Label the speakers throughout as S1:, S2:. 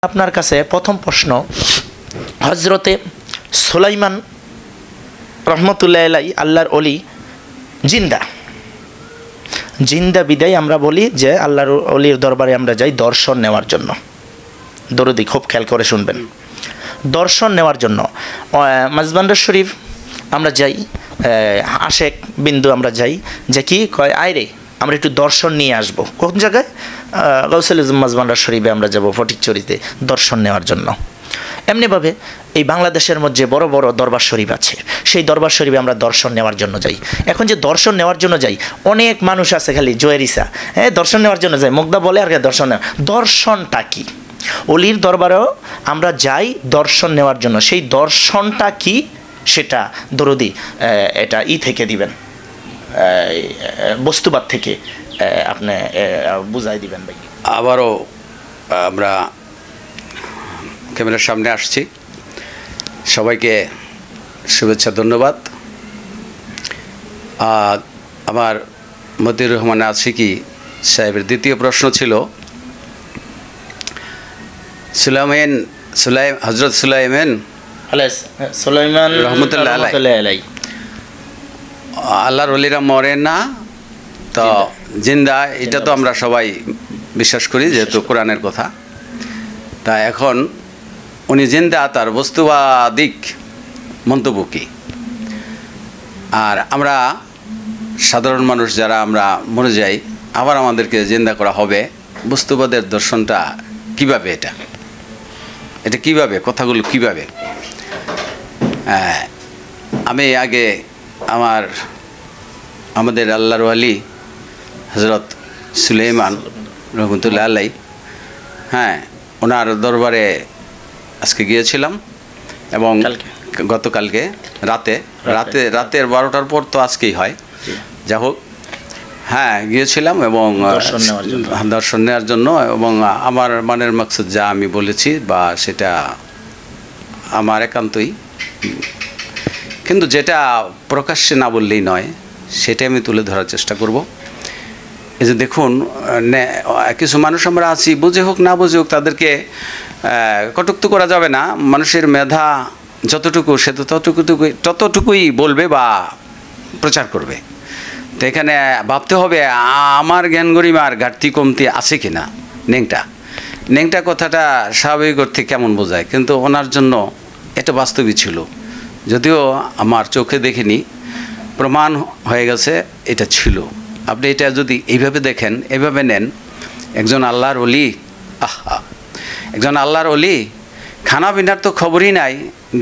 S1: আপনার কাছে প্রথম প্রশ্ন, হজরতে সুলাইমান রহমতুল্লাহ আলাইহি আল্লাহর ওলি জিন্দা জিন্দা বিদায় আমরা বলি যে আল্লাহর ওলির দরবারে আমরা যাই দর্শন নেওয়ার জন্য। দরুদি খুব খেয়াল করে শুনবেন, দর্শন নেওয়ার জন্য মাজবান্ডার শরীফ আমরা যাই, আশেক বিন্দু আমরা যাই যে কি কয় আয়রে আমরা একটু দর্শন নিয়ে আসবো। কোন জায়গায়? গাউসুল আজম মাজবান্ডার শরীফে আমরা যাব ফটিকছড়িতে দর্শন নেওয়ার জন্য। এমনিভাবে এই বাংলাদেশের মধ্যে বড় বড় দরবার শরীফ আছে, সেই দরবার শরীফে আমরা দর্শন নেওয়ার জন্য যাই। এখন যে দর্শন নেওয়ার জন্য যাই, অনেক মানুষ আছে খালি জয়েরিসা, দর্শন নেওয়ার জন্য যাই, মুগ্ধা বলে আর দর্শন নেওয়া। দর্শনটা কি? অলির দরবারেও আমরা যাই দর্শন নেওয়ার জন্য, সেই দর্শনটা কি সেটা দরুদি এটা থেকে দিবেন, বস্তুবাদ থেকে আপনি বুঝাই দিবেন ভাই।
S2: আবারও আমরা ক্যামেরার সামনে আসছি, সবাইকে শুভেচ্ছা, ধন্যবাদ। আমার মতিউর রহমান আশিকি সাহেবের দ্বিতীয় প্রশ্ন ছিল হজরত সুলাইমান রহমতুল্লাহ আলাইহি আল্লাহর ওলিরা মরে না তো জিন্দা, এটা তো আমরা সবাই বিশ্বাস করি যেহেতু কোরআনের কথা। তা এখন উনি জিন্দা, তার বস্তুবাদিক মন্তব্য কী? আর আমরা সাধারণ মানুষ যারা আমরা মরে যাই, আবার আমাদেরকে জিন্দা করা হবে, বস্তুবাদের দর্শনটা কিভাবে? এটা কিভাবে, কথাগুলো কিভাবে? আমি আগে আমাদের আল্লাহর ওয়ালি হজরত সুলাইমান রহমতুল্লাহ আলাইহি, ওনার দরবারে আজকে গিয়েছিলাম এবং গতকালকে রাতের 12টার পর তো আজকেই হয়, যা হোক, গিয়েছিলাম এবং দর্শন নেওয়ার জন্য। এবং আমার মানের মাকসুদ যা আমি বলেছি বা সেটা আমার একান্তই, কিন্তু যেটা প্রকাশ্যে না বললেই নয় সেটা আমি তুলে ধরার চেষ্টা করব। এই যে দেখুন, কিছু মানুষ আমরা আছি, বুঝে হোক না বুঝে হোক, তাদেরকে কটূক্তি করা যাবে না। মানুষের মেধা যতটুকু সে তো ততটুকুই বলবে বা প্রচার করবে। তো এখানে ভাবতে হবে আমার জ্ঞান গরিমার ঘাটতি কমতি আছে কি না। নেংটা কথাটা স্বাভাবিক অর্থে কেমন বোঝায়, কিন্তু ওনার জন্য এটা বাস্তবই ছিল, যদিও আমার চোখে দেখিনি, প্রমাণ হয়ে গেছে এটা ছিল। আপনি এটা যদি এইভাবে দেখেন, এইভাবে নেন, একজন আল্লাহর ওলি, একজন আল্লাহর ওলি, খানা পিনার তো খবরই নাই,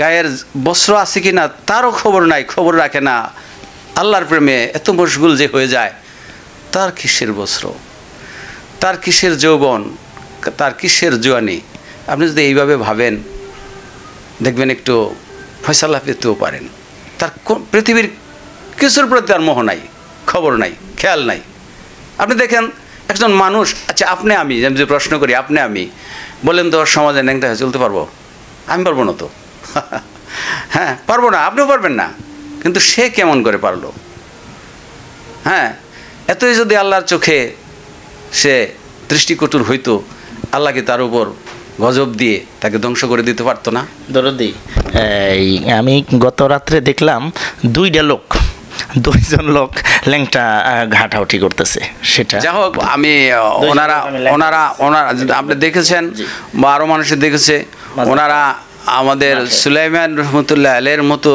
S2: গায়ের বস্ত্র আছে কি না তারও খবর নাই, খবর রাখে না, আল্লাহর প্রেমে এত মশগুল যে হয়ে যায়, তার কিসের বস্ত্র, তার কিসের যৌবন, তার কিসের জোয়ানি? আপনি যদি এইভাবে ভাবেন, দেখবেন একটু ফয়সালা পেতেও পারেন। তার পৃথিবীর কিছুর প্রতি তার মোহ নাই, খবর নাই, খেয়াল নাই। আপনি দেখেন একজন মানুষ, আচ্ছা আপনি আমি যে প্রশ্ন করি, আপনি আমি বলেন তো সমাজে ন্যাংটা হয়ে চলতে পারবো? আমি পারবো না তো, পারবো না, আপনিও পারবেন না, কিন্তু সে কেমন করে পারলো? এতই যদি আল্লাহর চোখে সে দৃষ্টিকটুর হইতো, আল্লাহকে তার উপর গজব দিয়ে তাকে ধ্বংস করে দিতে পারতো না?
S1: দরদি, আমি গত রাত্রে দেখলাম দুইজন লোক ল্যাংটা ঘাটাউটি করতেছে, সেটা
S2: যা হোক। আমি ওনারা আপনি দেখেছেন বা আরও মানুষের দেখেছে, ওনারা আমাদের সুলাইমান রহমতুল্লাহ আলাইহির মতো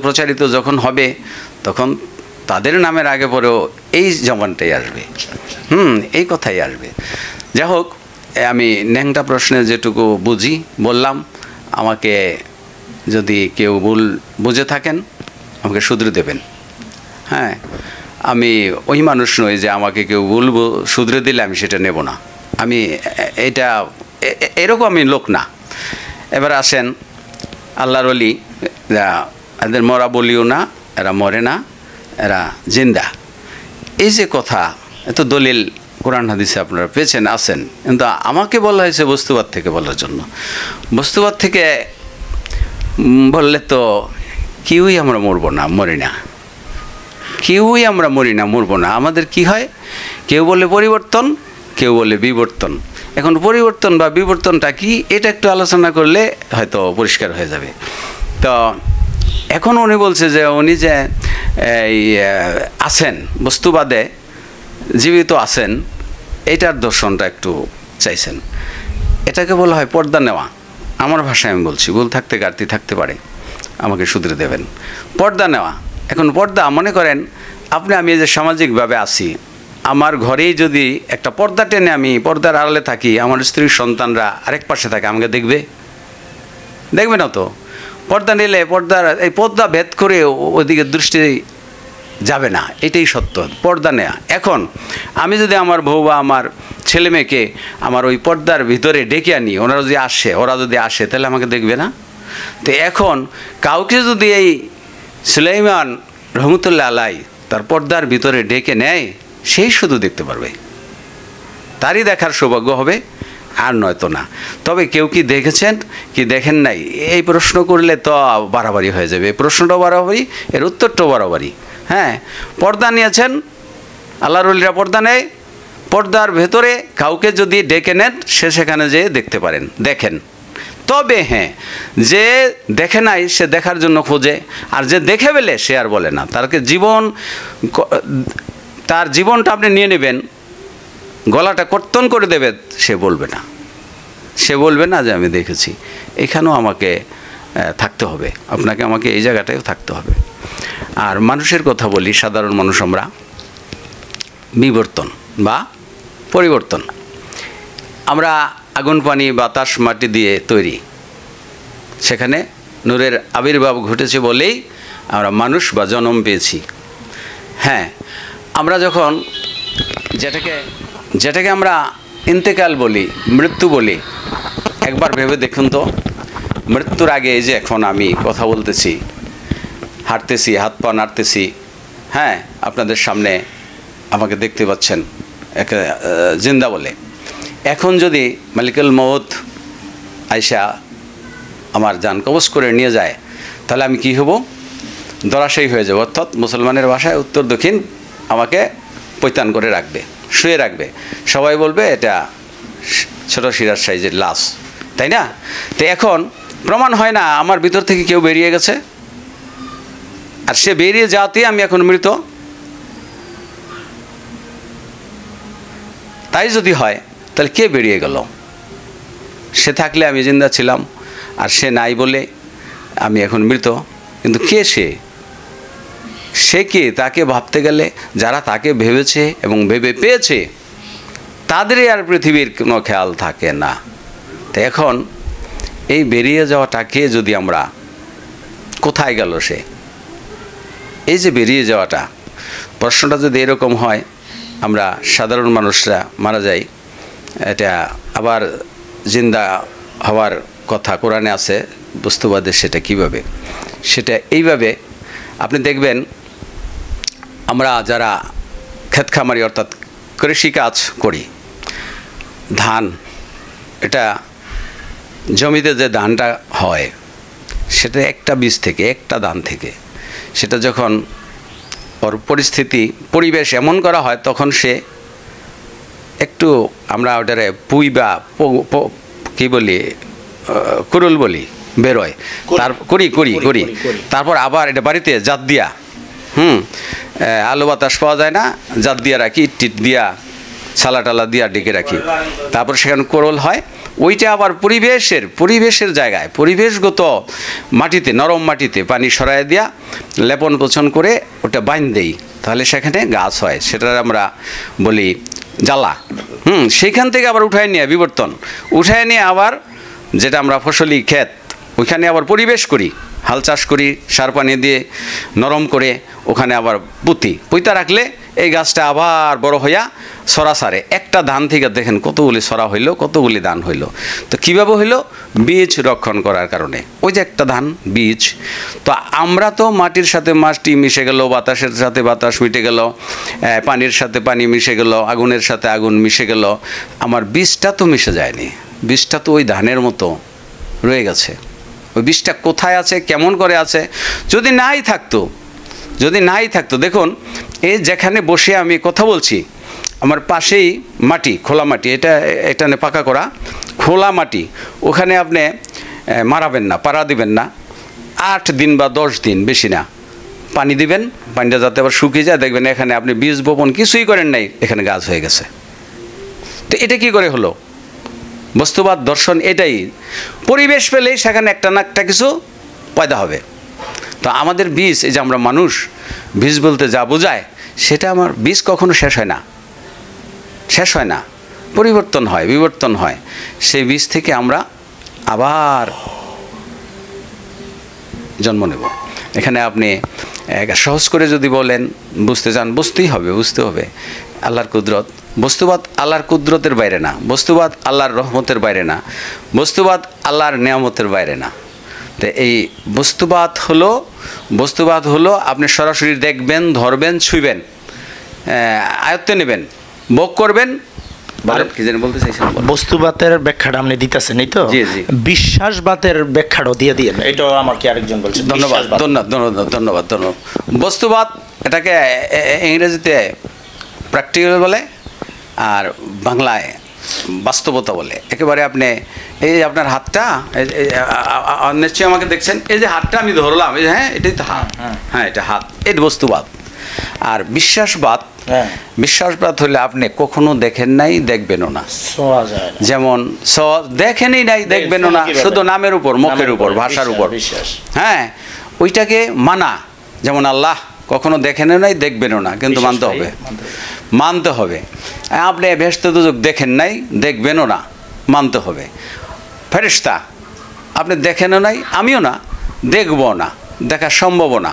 S2: প্রচারিত যখন হবে, তখন তাদের নামের আগে পরেও এই জবানটাই আসবে, এই কথাই আসবে। যা হোক, আমি ন্যাংটা প্রশ্নে যেটুকু বুঝি বললাম। আমাকে যদি কেউ ভুল বুঝে থাকেন আমাকে শুধরে দেবেন। আমি ওই মানুষ নই যে আমাকে কেউ ভুল শুধরে দিলে আমি সেটা নেব না। আমি এরকম আমি লোক না। এবার আসেন, আল্লাহর ওলি এদের মরা বলিও না, এরা মরে না, এরা জিন্দা। এই যে কথা, এত দলিল কোরআন হাদিসে আপনারা পেয়েছেন, আছেন, কিন্তু আমাকে বলা হয়েছে বস্তুবাদ থেকে বলার জন্য। বস্তুবাদ থেকে বললে তো কেউই আমরা মরি না, কেউই আমরা মরবো না। আমাদের কি হয়, কেউ বলে পরিবর্তন, কেউ বলে বিবর্তন। এখন পরিবর্তন বা বিবর্তনটা কি, এটা একটু আলোচনা করলে হয়তো পরিষ্কার হয়ে যাবে। তো এখন উনি বলছে যে উনি যে এই আছেন, বস্তুবাদে জীবিত আছেন, এটার দর্শনটা একটু চাইছেন। এটাকে বলা হয় পর্দা নেওয়া। আমার ভাষায় আমি বলছি, ভুল থাকতে ঘাটতি থাকতে পারে, আমাকে শুধরে দেবেন। পর্দা নেওয়া। এখন পর্দা, মনে করেন আপনি আমি যে সামাজিকভাবে আছি, আমার ঘরেই যদি একটা পর্দা টেনে আমি পর্দার আড়ালে থাকি, আমার স্ত্রীর সন্তানরা আরেক পাশে থাকে, আমাকে দেখবে? দেখবে না তো। পর্দা নিলে এই পর্দা ভেদ করে ওদিকে দৃষ্টি যাবে না, এটাই সত্য, পর্দা নেয়া। এখন আমি যদি আমার বউ বা আমার ছেলে মেয়েকে আমার ওই পর্দার ভিতরে ডেকে আনি, ওরা যদি আসে তাহলে আমাকে দেখবে না? তো এখন কাউকে যদি এই সুলাইমান রহমতুল্লাহ আলাই তার পর্দার ভিতরে ডেকে নেয়, সেই শুধু দেখতে পারবে, তারই দেখার সৌভাগ্য হবে, আর নয়তো না। তবে কেউ কি দেখেছেন কি দেখেন নাই, এই প্রশ্ন করলে তো বাড়াবাড়ি হয়ে যাবে। প্রশ্নটাও বাড়াবাড়ি, এর উত্তরটাও বাড়াবাড়ি। হ্যাঁ, পর্দা নিয়েছেন, আল্লাহর ওলিরা পর্দা নেয়, পর্দার ভেতরে কাউকে যদি ডেকে নেন, সে সেখানে যেয়ে দেখতে পারেন, দেখেন। তবে হ্যাঁ, যে দেখে নাই সে দেখার জন্য খোঁজে, আর যে দেখে ফেলে সে আর বলে না। তার জীবনটা আপনি নিয়ে নেবেন, গলাটা কর্তন করে দেবে, সে বলবে না। সে বলবে না যে আমি দেখেছি। এখানেও আমাকে থাকতে হবে, আপনাকে আমাকে এই জায়গাটায়ও থাকতে হবে। আর মানুষের কথা বলি, সাধারণ মানুষ আমরা, বিবর্তন বা পরিবর্তন। আমরা আগুন, পানি, বাতাস, মাটি দিয়ে তৈরি। সেখানে নূরের আবির্ভাব ঘটেছে বলেই আমরা মানুষ বা জন্ম পেয়েছি। হ্যাঁ, আমরা যখন যেটাকে আমরা ইন্তেকাল বলি, মৃত্যু বলি, একবার ভেবে দেখুন তো, মৃত্যুর আগে এই যে এখন আমি কথা বলতেছি, হাঁটতেছি, হাত পা নাড়তেছি, হ্যাঁ, আপনাদের সামনে আমাকে দেখতে পাচ্ছেন একে জিন্দা বলে। এখন যদি মালিকুল মউত আইসা আমার জান কবজ করে নিয়ে যায়, তাহলে আমি কি হব? ধরাশায়ী হয়ে যাব। অর্থাৎ মুসলমানের ভাষায় উত্তর দক্ষিণ আমাকে পৈতান করে রাখবে, শুয়ে রাখবে। সবাই বলবে এটা ছোট শিরার সাইজের লাশ, তাই না? তো এখন প্রমাণ হয় না আমার ভিতর থেকে কেউ বেরিয়ে গেছে, আর সে বেরিয়ে যাওয়াতে আমি এখন মৃত। তাই যদি হয় তাহলে কে বেরিয়ে গেল? সে থাকলে আমি জিন্দা ছিলাম, আর সে নাই বলে আমি এখন মৃত। কিন্তু কে সে কে? তাকে ভাবতে গেলে যারা তাকে ভেবেছে এবং ভেবে পেয়েছে, তাদেরই আর পৃথিবীর কোনো খেয়াল থাকে না। তো এখন এই বেরিয়ে যাওয়াটাকে যদি আমরা, কোথায় গেল সে? এই যে বেরিয়ে যাওয়াটা, প্রশ্নটা যদি এরকম হয়, আমরা সাধারণ মানুষরা মারা যাই, এটা আবার জিন্দা হওয়ার কথা কোরআনে আছে, বস্তুবাদে সেটা কিভাবে? সেটা এইভাবে, আপনি দেখবেন আমরা যারা ক্ষেতখামারি অর্থাৎ কৃষিকাজ করি, ধান, এটা জমিতে যে ধানটা হয় সেটা একটা বীজ থেকে, একটা ধান থেকে, সেটা যখন ওর পরিবেশ এমন করা হয়, তখন সে একটু, আমরা ওটারে পুই বা কী বলি, কুরুল বলি, বেরোয়, তার করি তারপর আবার এটা বাড়িতে জাত দিয়া, আলো বাতাস পাওয়া যায় না, জাত দিয়া রাখি, টিট দিয়া, ছালা টালা দিয়া ডেকে রাখি, তারপর সেখানে কোরল হয়। ওইটা আবার পরিবেশের জায়গায়, পরিবেশগত মাটিতে, নরম মাটিতে পানি সরাই দিয়া লেপন পোছন করে ওটা বাইন দেই, তাহলে সেখানে গাছ হয়। সেটা আমরা বলি জ্বালা। সেইখান থেকে আবার উঠায় নিয়ে বিবর্তন, উঠায় নিয়ে আবার যেটা আমরা ফসলি ক্ষেত, ওইখানে আবার পরিবেশ করি, হাল চাষ করি, সার পানি দিয়ে নরম করে ওখানে আবার পুঁতা রাখলে এই গাছটা আবার বড় হইয়া সরা সারে। একটা ধান থেকে দেখেন কতগুলি সরা হইল, কতগুলি ধান হইল। তো কীভাবে হইল? বীজ রক্ষণ করার কারণে। ওই যে একটা ধান, বীজ। তো আমরা তো মাটির সাথে মাটি মিশে গেল, বাতাসের সাথে বাতাস মিশে গেল, পানির সাথে পানি মিশে গেল, আগুনের সাথে আগুন মিশে গেল। আমার বীজটা তো মিশে যায়নি, বীজটা তো ওই ধানের মতো রয়ে গেছে। ওই বীজটা কোথায় আছে, কেমন করে আছে? যদি নাই থাকতো, দেখুন এই যেখানে বসে আমি কথা বলছি, আমার পাশেই মাটি, খোলা মাটি, এটা পাকা করা খোলা মাটি, ওখানে আপনি মারাবেন না, পাড়া দিবেন না, 8 দিন বা 10 দিন, বেশি না, পানি দিবেন, পানিটা যাতে আবার শুকিয়ে যায়, দেখবেন এখানে আপনি বীজ বপন কিছুই করেন নাই, এখানে গাছ হয়ে গেছে। তো এটা কি করে হলো? বস্তুবাদ দর্শন এটাই, পরিবেশ পেলেই সেখানে একটা না একটা কিছু পয়দা হবে। তো আমাদের বীজ, এই যে আমরা মানুষ, বীজ বলতে যা বোঝায় সেটা আমার বীজ কখনো শেষ হয় না, শেষ হয় না, পরিবর্তন হয়, বিবর্তন হয়। সেই বীজ থেকে আমরা আবার জন্ম নেব। এখানে আপনি সহজ করে যদি বলেন, বুঝতে চান, বুঝতেই হবে, বুঝতে হবে আল্লাহর কুদরত। বস্তুবাদ আল্লাহর কুদরতের বাইরে না, বস্তুবাদ আল্লাহর রহমতের বাইরে না, বস্তুবাদ আল্লাহর নিয়ামতের বাইরে না। তো এই বস্তুবাদ হলো আপনি সরাসরি দেখবেন, ধরবেন, ছুঁইবেন, আয়ত্তে নেবেন, ভোগ করবেন। কি জানি বলতে চাইছেন?
S1: বস্তুবাদের ব্যাখ্যাটা আপনি দিতেছেন, এই তো?
S2: জি জি।
S1: বিশ্বাসবাদের ব্যাখ্যাটাও দিয়ে দিয়েন, এটাও আমাকে আরেকজন বলছে।
S2: ধন্যবাদ, ধন্যবাদ। বস্তুবাদ এটাকে ইংরেজিতে প্র্যাকটিক্যাল বলে, আর বাংলায় বাস্তবতা বলে। একেবারে আপনি এই যে আপনার হাতটা, নিশ্চয়ই আমাকে দেখছেন, এই যে হাতটা আমি ধরলাম, এই যে হ্যাঁ এটাই তো হাত, হ্যাঁ এটা হাত, এটা বস্তুবাদ। আর বিশ্বাসবাদ হলে আপনি কখনো দেখেন নাই, দেখবেনও না। যেমন দেখেনই নাই, দেখবেনও না, শুধু নামের উপর, মুখের উপর, ভাষার উপর। হ্যাঁ, ওইটাকে মানা। যেমন আল্লাহ কখনো দেখেনও নাই, দেখবেনও না, কিন্তু মানতে হবে। আপনি ভেস্ত দুজক দেখেন নাই, দেখবেনও না, মানতে হবে। ফেরেশতা আপনি দেখেনও নাই, আমিও না, দেখবও না, দেখা সম্ভব না,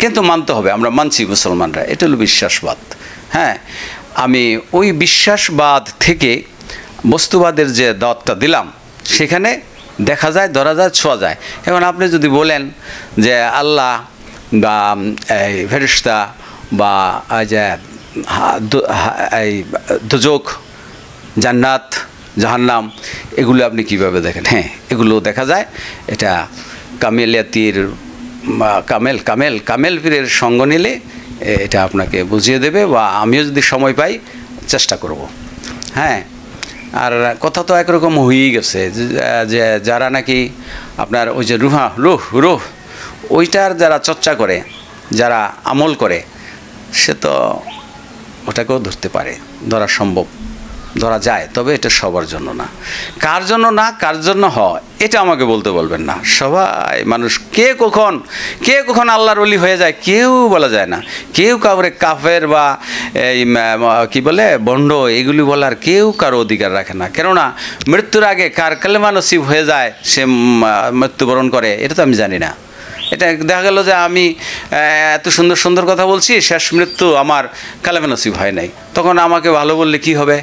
S2: কিন্তু মানতে হবে। আমরা মানছি মুসলমানরা, এটা হলো বিশ্বাসবাদ। হ্যাঁ, আমি ওই বিশ্বাসবাদ থেকে বস্তুবাদের যে দাওয়াতটা দিলাম, সেখানে দেখা যায়, ধরা যায়, ছোঁয়া যায়। এখন আপনি যদি বলেন যে আল্লাহ বা এই ফেরেশতা বা যে এই দুজক, জান্নাত, জাহান্নাম, এগুলো আপনি কিভাবে দেখেন? হ্যাঁ, এগুলো দেখা যায়। এটা কামেলিয়াতির কামেল পীরের সঙ্গ নিলে এটা আপনাকে বুঝিয়ে দেবে, বা আমিও যদি সময় পাই চেষ্টা করব। হ্যাঁ, আর কথা তো একরকম হয়েই গেছে যে যারা নাকি আপনার ওই যে রুহ ওইটার যারা চর্চা করে, যারা আমল করে, সে তো ওটাকেও ধরতে পারে, ধরা সম্ভব, ধরা যায়। তবে এটা সবার জন্য না। কার জন্য না, কার জন্য হয়, এটা আমাকে বলতে বলবেন না। সবাই মানুষ, কে কখন আল্লাহর ওলি হয়ে যায় কেউ বলা যায় না। কেউ কাউরে কাফের বা এই কি বলে বন্ড, এগুলি বলার কেউ কারো অধিকার রাখে না। কেননা মৃত্যুর আগে কার কালেমা নসিব হয়ে যায়, সে মৃত্যুবরণ করে, এটা তো আমি জানি না। এটা দেখা গেল যে আমি এত সুন্দর কথা বলছি, শেষ মৃত্যু আমার কালেমা নসিব হয় নাই, তখন আমাকে ভালো বললে কি হবে?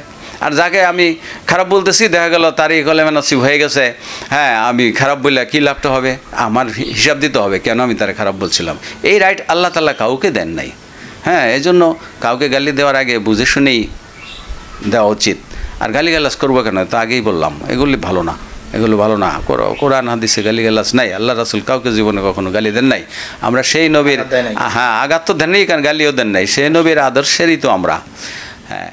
S2: আর যাকে আমি খারাপ বলতেছি, দেখা গেল তারই কালেমা নসিব হয়ে গেছে, হ্যাঁ, আমি খারাপ বললে কী লাভটা হবে? আমার হিসাব দিতে হবে কেন আমি তারা খারাপ বলছিলাম। এই রাইট আল্লাহ তাআলা কাউকে দেন নাই। হ্যাঁ, এই জন্য কাউকে গালি দেওয়ার আগে বুঝে শুনেই দেওয়া উচিত। আর গালিগালাজ করবো কেন? তো আগেই বললাম, এগুলো ভালো না। কোরআন হাদিসে গালিগালাজ নাই। আল্লাহ রাসূল কাউকে জীবনে কখনো গালি দেন নাই। আমরা সেই নবীর, হ্যাঁ, আঘাত তো দেন নাই, কারণ গালিও দেন নাই। সেই নবীর আদর্শেরই তো আমরা। হ্যাঁ।